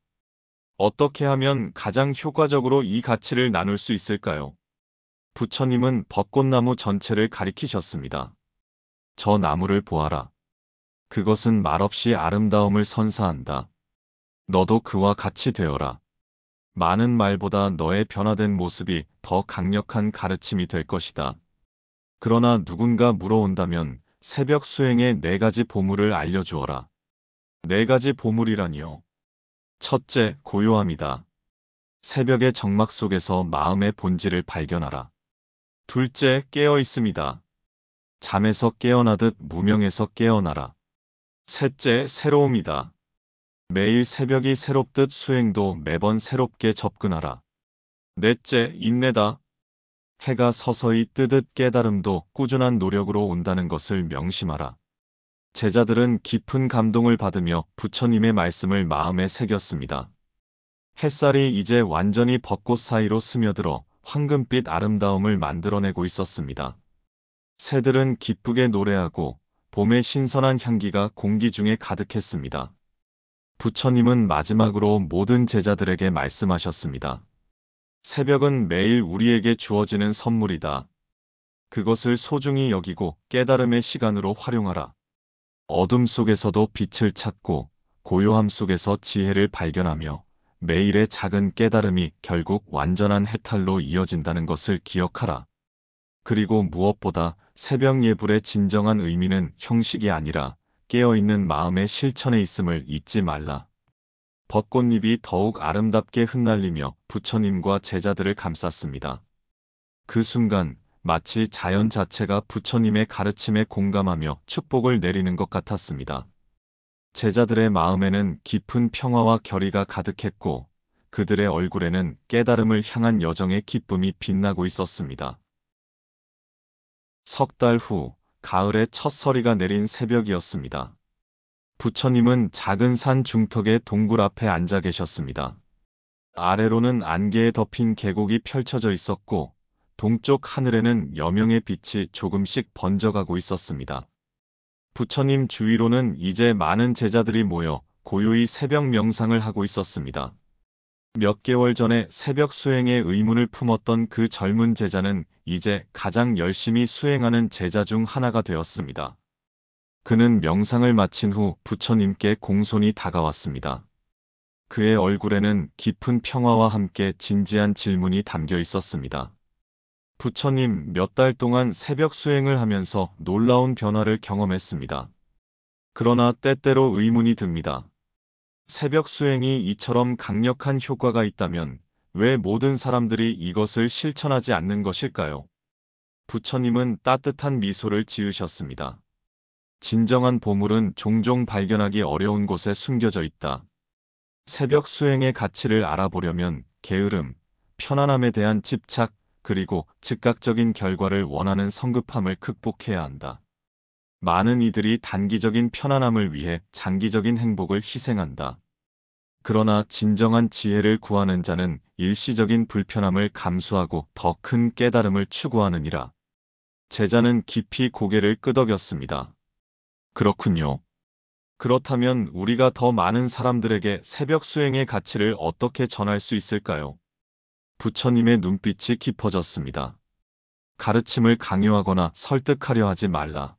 어떻게 하면 가장 효과적으로 이 가치를 나눌 수 있을까요? 부처님은 벚꽃나무 전체를 가리키셨습니다. 저 나무를 보아라. 그것은 말없이 아름다움을 선사한다. 너도 그와 같이 되어라. 많은 말보다 너의 변화된 모습이 더 강력한 가르침이 될 것이다. 그러나 누군가 물어온다면 새벽 수행의 4가지 보물을 알려주어라. 4가지 보물이라니요. 첫째, 고요함이다. 새벽의 정막 속에서 마음의 본질을 발견하라. 둘째, 깨어있음이다. 잠에서 깨어나듯 무명에서 깨어나라. 셋째, 새로움이다. 매일 새벽이 새롭듯 수행도 매번 새롭게 접근하라. 넷째, 인내다. 해가 서서히 뜨듯 깨달음도 꾸준한 노력으로 온다는 것을 명심하라. 제자들은 깊은 감동을 받으며 부처님의 말씀을 마음에 새겼습니다. 햇살이 이제 완전히 벚꽃 사이로 스며들어 황금빛 아름다움을 만들어내고 있었습니다. 새들은 기쁘게 노래하고 봄의 신선한 향기가 공기 중에 가득했습니다. 부처님은 마지막으로 모든 제자들에게 말씀하셨습니다. 새벽은 매일 우리에게 주어지는 선물이다. 그것을 소중히 여기고 깨달음의 시간으로 활용하라. 어둠 속에서도 빛을 찾고 고요함 속에서 지혜를 발견하며 매일의 작은 깨달음이 결국 완전한 해탈로 이어진다는 것을 기억하라. 그리고 무엇보다 새벽 예불의 진정한 의미는 형식이 아니라 깨어있는 마음의 실천에 있음을 잊지 말라. 벚꽃잎이 더욱 아름답게 흩날리며 부처님과 제자들을 감쌌습니다. 그 순간 마치 자연 자체가 부처님의 가르침에 공감하며 축복을 내리는 것 같았습니다. 제자들의 마음에는 깊은 평화와 결의가 가득했고 그들의 얼굴에는 깨달음을 향한 여정의 기쁨이 빛나고 있었습니다. 석 달 후, 가을의 첫 서리가 내린 새벽이었습니다. 부처님은 작은 산 중턱의 동굴 앞에 앉아 계셨습니다. 아래로는 안개에 덮인 계곡이 펼쳐져 있었고 동쪽 하늘에는 여명의 빛이 조금씩 번져가고 있었습니다. 부처님 주위로는 이제 많은 제자들이 모여 고요히 새벽 명상을 하고 있었습니다. 몇 개월 전에 새벽 수행의 의문을 품었던 그 젊은 제자는 이제 가장 열심히 수행하는 제자 중 하나가 되었습니다. 그는 명상을 마친 후 부처님께 공손히 다가왔습니다. 그의 얼굴에는 깊은 평화와 함께 진지한 질문이 담겨 있었습니다. 부처님, 몇 달 동안 새벽 수행을 하면서 놀라운 변화를 경험했습니다. 그러나 때때로 의문이 듭니다. 새벽 수행이 이처럼 강력한 효과가 있다면 왜 모든 사람들이 이것을 실천하지 않는 것일까요? 부처님은 따뜻한 미소를 지으셨습니다. 진정한 보물은 종종 발견하기 어려운 곳에 숨겨져 있다. 새벽 수행의 가치를 알아보려면 게으름, 편안함에 대한 집착, 그리고 즉각적인 결과를 원하는 성급함을 극복해야 한다. 많은 이들이 단기적인 편안함을 위해 장기적인 행복을 희생한다. 그러나 진정한 지혜를 구하는 자는 일시적인 불편함을 감수하고 더 큰 깨달음을 추구하느니라. 제자는 깊이 고개를 끄덕였습니다. 그렇군요. 그렇다면 우리가 더 많은 사람들에게 새벽 수행의 가치를 어떻게 전할 수 있을까요? 부처님의 눈빛이 깊어졌습니다. 가르침을 강요하거나 설득하려 하지 말라.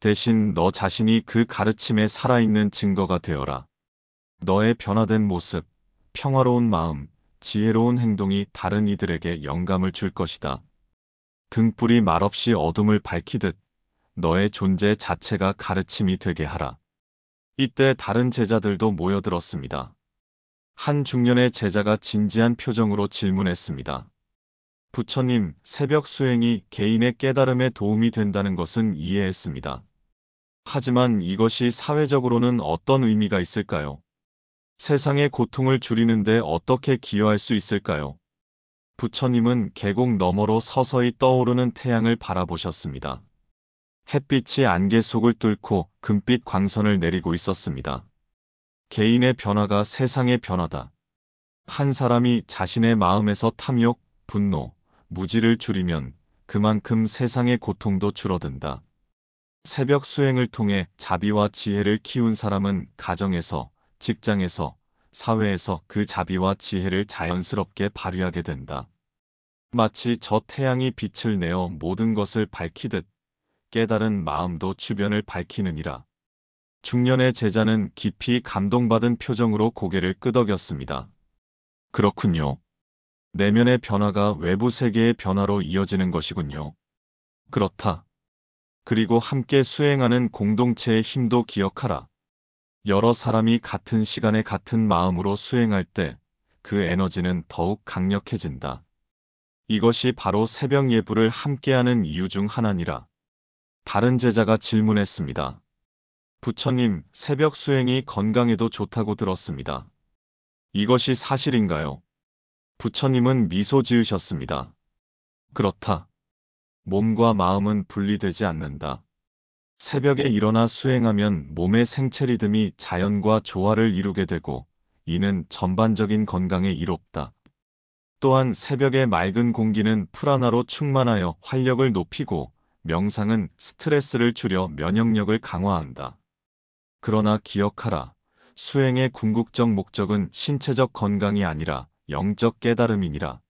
대신 너 자신이 그 가르침에 살아있는 증거가 되어라. 너의 변화된 모습, 평화로운 마음, 지혜로운 행동이 다른 이들에게 영감을 줄 것이다. 등불이 말없이 어둠을 밝히듯 너의 존재 자체가 가르침이 되게 하라. 이때 다른 제자들도 모여들었습니다. 한 중년의 제자가 진지한 표정으로 질문했습니다. 부처님, 새벽 수행이 개인의 깨달음에 도움이 된다는 것은 이해했습니다. 하지만 이것이 사회적으로는 어떤 의미가 있을까요? 세상의 고통을 줄이는데 어떻게 기여할 수 있을까요? 부처님은 계곡 너머로 서서히 떠오르는 태양을 바라보셨습니다. 햇빛이 안개 속을 뚫고 금빛 광선을 내리고 있었습니다. 개인의 변화가 세상의 변화다. 한 사람이 자신의 마음에서 탐욕, 분노, 무지를 줄이면 그만큼 세상의 고통도 줄어든다. 새벽 수행을 통해 자비와 지혜를 키운 사람은 가정에서, 직장에서, 사회에서 그 자비와 지혜를 자연스럽게 발휘하게 된다. 마치 저 태양이 빛을 내어 모든 것을 밝히듯 깨달은 마음도 주변을 밝히느니라. 중년의 제자는 깊이 감동받은 표정으로 고개를 끄덕였습니다. 그렇군요. 내면의 변화가 외부 세계의 변화로 이어지는 것이군요. 그렇다. 그리고 함께 수행하는 공동체의 힘도 기억하라. 여러 사람이 같은 시간에 같은 마음으로 수행할 때 그 에너지는 더욱 강력해진다. 이것이 바로 새벽 예불을 함께하는 이유 중 하나니라. 다른 제자가 질문했습니다. 부처님, 새벽 수행이 건강에도 좋다고 들었습니다. 이것이 사실인가요? 부처님은 미소 지으셨습니다. 그렇다. 몸과 마음은 분리되지 않는다. 새벽에 일어나 수행하면 몸의 생체 리듬이 자연과 조화를 이루게 되고 이는 전반적인 건강에 이롭다. 또한 새벽의 맑은 공기는 프라나로 충만하여 활력을 높이고 명상은 스트레스를 줄여 면역력을 강화한다. 그러나 기억하라. 수행의 궁극적 목적은 신체적 건강이 아니라 영적 깨달음이니라.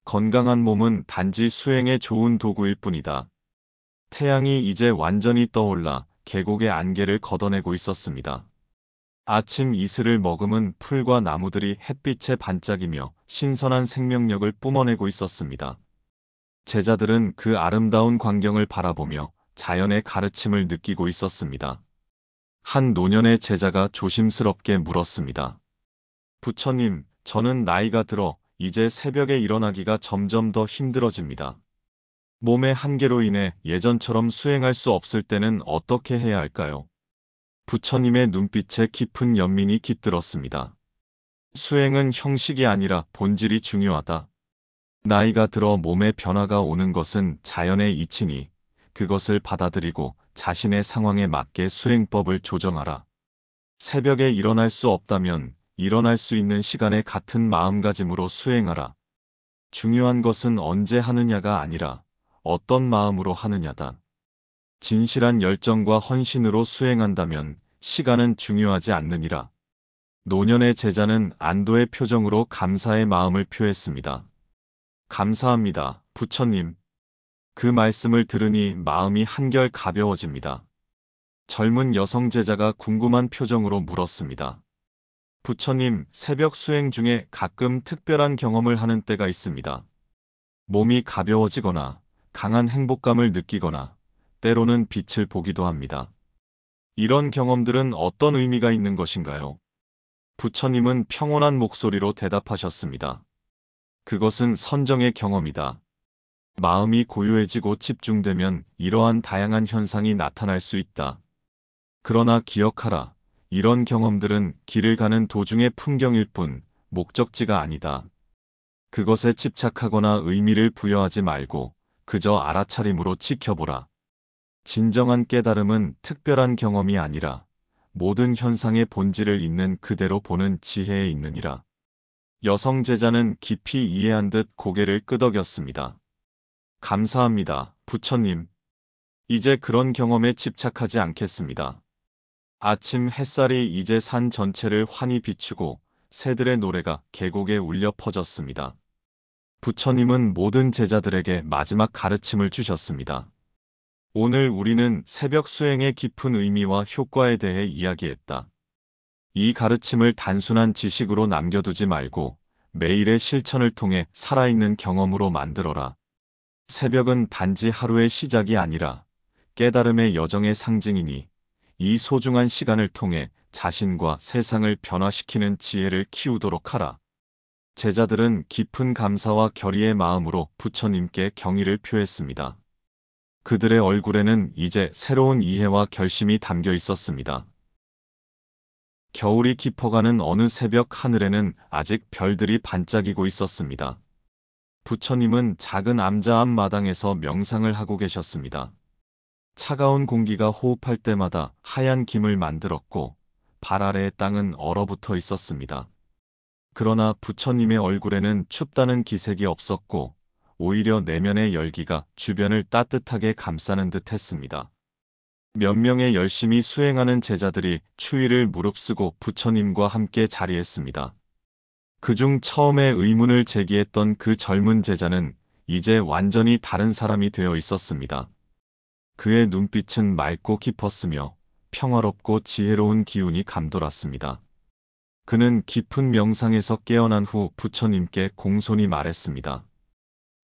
건강한 몸은 단지 수행의 좋은 도구일 뿐이다. 태양이 이제 완전히 떠올라 계곡의 안개를 걷어내고 있었습니다. 아침 이슬을 머금은 풀과 나무들이 햇빛에 반짝이며 신선한 생명력을 뿜어내고 있었습니다. 제자들은 그 아름다운 광경을 바라보며 자연의 가르침을 느끼고 있었습니다. 한 노년의 제자가 조심스럽게 물었습니다. 부처님, 저는 나이가 들어 이제 새벽에 일어나기가 점점 더 힘들어집니다. 몸의 한계로 인해 예전처럼 수행할 수 없을 때는 어떻게 해야 할까요? 부처님의 눈빛에 깊은 연민이 깃들었습니다. 수행은 형식이 아니라 본질이 중요하다. 나이가 들어 몸에 변화가 오는 것은 자연의 이치니 그것을 받아들이고 자신의 상황에 맞게 수행법을 조정하라. 새벽에 일어날 수 없다면 일어날 수 있는 시간에 같은 마음가짐으로 수행하라. 중요한 것은 언제 하느냐가 아니라 어떤 마음으로 하느냐다. 진실한 열정과 헌신으로 수행한다면 시간은 중요하지 않느니라. 노년의 제자는 안도의 표정으로 감사의 마음을 표했습니다. 감사합니다, 부처님. 그 말씀을 들으니 마음이 한결 가벼워집니다. 젊은 여성 제자가 궁금한 표정으로 물었습니다. 부처님, 새벽 수행 중에 가끔 특별한 경험을 하는 때가 있습니다. 몸이 가벼워지거나 강한 행복감을 느끼거나 때로는 빛을 보기도 합니다. 이런 경험들은 어떤 의미가 있는 것인가요? 부처님은 평온한 목소리로 대답하셨습니다. 그것은 선정의 경험이다. 마음이 고요해지고 집중되면 이러한 다양한 현상이 나타날 수 있다. 그러나 기억하라. 이런 경험들은 길을 가는 도중의 풍경일 뿐 목적지가 아니다. 그것에 집착하거나 의미를 부여하지 말고 그저 알아차림으로 지켜보라. 진정한 깨달음은 특별한 경험이 아니라 모든 현상의 본질을 있는 그대로 보는 지혜에 있느니라. 여성 제자는 깊이 이해한 듯 고개를 끄덕였습니다. 감사합니다, 부처님. 이제 그런 경험에 집착하지 않겠습니다. 아침 햇살이 이제 산 전체를 환히 비추고 새들의 노래가 계곡에 울려 퍼졌습니다. 부처님은 모든 제자들에게 마지막 가르침을 주셨습니다. 오늘 우리는 새벽 수행의 깊은 의미와 효과에 대해 이야기했다. 이 가르침을 단순한 지식으로 남겨두지 말고 매일의 실천을 통해 살아있는 경험으로 만들어라. 새벽은 단지 하루의 시작이 아니라 깨달음의 여정의 상징이니 이 소중한 시간을 통해 자신과 세상을 변화시키는 지혜를 키우도록 하라. 제자들은 깊은 감사와 결의의 마음으로 부처님께 경의를 표했습니다. 그들의 얼굴에는 이제 새로운 이해와 결심이 담겨 있었습니다. 겨울이 깊어가는 어느 새벽 하늘에는 아직 별들이 반짝이고 있었습니다. 부처님은 작은 암자 앞 마당에서 명상을 하고 계셨습니다. 차가운 공기가 호흡할 때마다 하얀 김을 만들었고 발 아래의 땅은 얼어붙어 있었습니다. 그러나 부처님의 얼굴에는 춥다는 기색이 없었고 오히려 내면의 열기가 주변을 따뜻하게 감싸는 듯 했습니다. 몇 명의 열심히 수행하는 제자들이 추위를 무릅쓰고 부처님과 함께 자리했습니다. 그중 처음에 의문을 제기했던 그 젊은 제자는 이제 완전히 다른 사람이 되어 있었습니다. 그의 눈빛은 맑고 깊었으며 평화롭고 지혜로운 기운이 감돌았습니다. 그는 깊은 명상에서 깨어난 후 부처님께 공손히 말했습니다.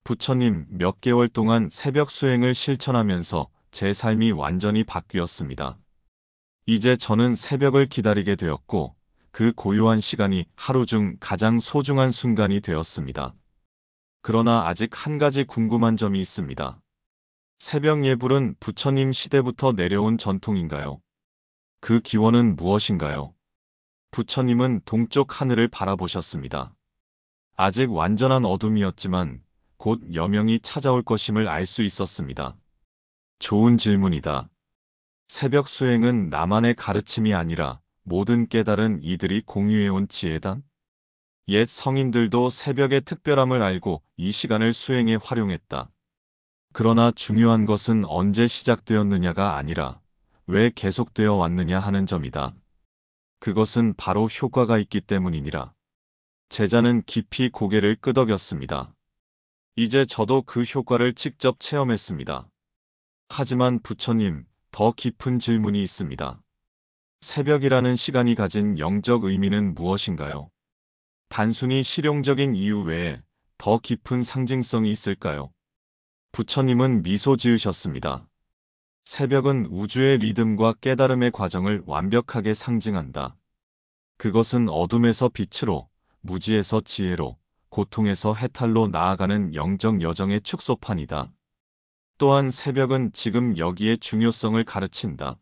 부처님, 몇 개월 동안 새벽 수행을 실천하면서 제 삶이 완전히 바뀌었습니다. 이제 저는 새벽을 기다리게 되었고 그 고요한 시간이 하루 중 가장 소중한 순간이 되었습니다. 그러나 아직 한 가지 궁금한 점이 있습니다. 새벽 예불은 부처님 시대부터 내려온 전통인가요? 그 기원은 무엇인가요? 부처님은 동쪽 하늘을 바라보셨습니다. 아직 완전한 어둠이었지만 곧 여명이 찾아올 것임을 알 수 있었습니다. 좋은 질문이다. 새벽 수행은 나만의 가르침이 아니라 모든 깨달은 이들이 공유해온 지혜다. 옛 성인들도 새벽의 특별함을 알고 이 시간을 수행에 활용했다. 그러나 중요한 것은 언제 시작되었느냐가 아니라 왜 계속되어 왔느냐 하는 점이다. 그것은 바로 효과가 있기 때문이니라. 제자는 깊이 고개를 끄덕였습니다. 이제 저도 그 효과를 직접 체험했습니다. 하지만 부처님, 더 깊은 질문이 있습니다. 새벽이라는 시간이 가진 영적 의미는 무엇인가요? 단순히 실용적인 이유 외에 더 깊은 상징성이 있을까요? 부처님은 미소 지으셨습니다. 새벽은 우주의 리듬과 깨달음의 과정을 완벽하게 상징한다. 그것은 어둠에서 빛으로, 무지에서 지혜로, 고통에서 해탈로 나아가는 영적 여정의 축소판이다. 또한 새벽은 지금 여기의 중요성을 가르친다.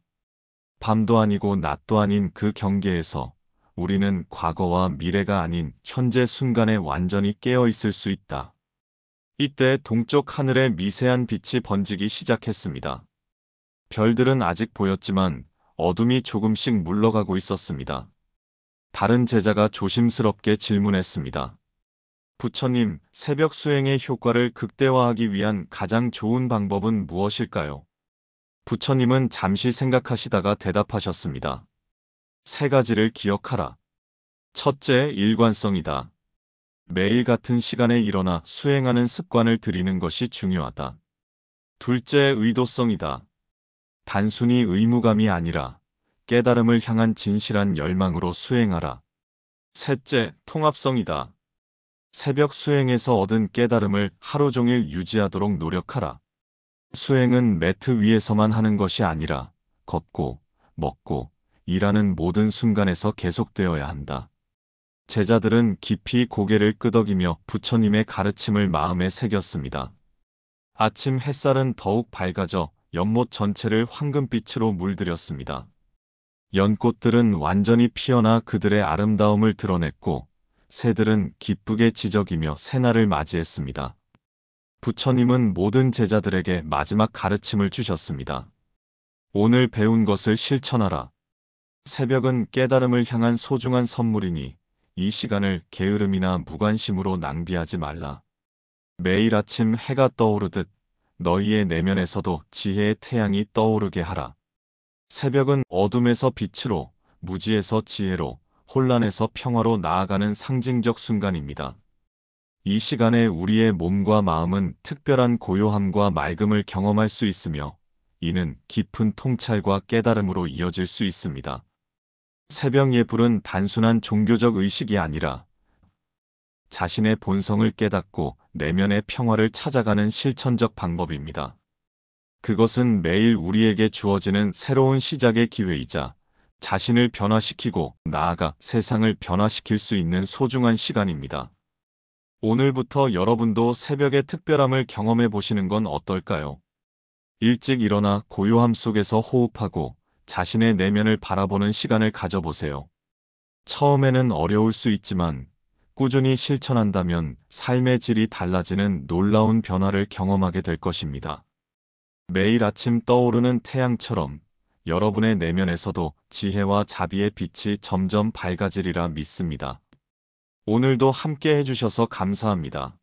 밤도 아니고 낮도 아닌 그 경계에서 우리는 과거와 미래가 아닌 현재 순간에 완전히 깨어 있을 수 있다. 이때 동쪽 하늘에 미세한 빛이 번지기 시작했습니다. 별들은 아직 보였지만 어둠이 조금씩 물러가고 있었습니다. 다른 제자가 조심스럽게 질문했습니다. 부처님, 새벽 수행의 효과를 극대화하기 위한 가장 좋은 방법은 무엇일까요? 부처님은 잠시 생각하시다가 대답하셨습니다. 세 가지를 기억하라. 첫째, 일관성이다. 매일 같은 시간에 일어나 수행하는 습관을 들이는 것이 중요하다. 둘째, 의도성이다. 단순히 의무감이 아니라 깨달음을 향한 진실한 열망으로 수행하라. 셋째, 통합성이다. 새벽 수행에서 얻은 깨달음을 하루 종일 유지하도록 노력하라. 수행은 매트 위에서만 하는 것이 아니라 걷고, 먹고, 일하는 모든 순간에서 계속되어야 한다. 제자들은 깊이 고개를 끄덕이며 부처님의 가르침을 마음에 새겼습니다. 아침 햇살은 더욱 밝아져 연못 전체를 황금빛으로 물들였습니다. 연꽃들은 완전히 피어나 그들의 아름다움을 드러냈고 새들은 기쁘게 지저귀며 새날을 맞이했습니다. 부처님은 모든 제자들에게 마지막 가르침을 주셨습니다. 오늘 배운 것을 실천하라. 새벽은 깨달음을 향한 소중한 선물이니 이 시간을 게으름이나 무관심으로 낭비하지 말라. 매일 아침 해가 떠오르듯 너희의 내면에서도 지혜의 태양이 떠오르게 하라. 새벽은 어둠에서 빛으로, 무지에서 지혜로, 혼란에서 평화로 나아가는 상징적 순간입니다. 이 시간에 우리의 몸과 마음은 특별한 고요함과 맑음을 경험할 수 있으며 이는 깊은 통찰과 깨달음으로 이어질 수 있습니다. 새벽 예불은 단순한 종교적 의식이 아니라 자신의 본성을 깨닫고 내면의 평화를 찾아가는 실천적 방법입니다. 그것은 매일 우리에게 주어지는 새로운 시작의 기회이자 자신을 변화시키고 나아가 세상을 변화시킬 수 있는 소중한 시간입니다. 오늘부터 여러분도 새벽의 특별함을 경험해 보시는 건 어떨까요? 일찍 일어나 고요함 속에서 호흡하고 자신의 내면을 바라보는 시간을 가져보세요. 처음에는 어려울 수 있지만 꾸준히 실천한다면 삶의 질이 달라지는 놀라운 변화를 경험하게 될 것입니다. 매일 아침 떠오르는 태양처럼 여러분의 내면에서도 지혜와 자비의 빛이 점점 밝아지리라 믿습니다. 오늘도 함께 해주셔서 감사합니다.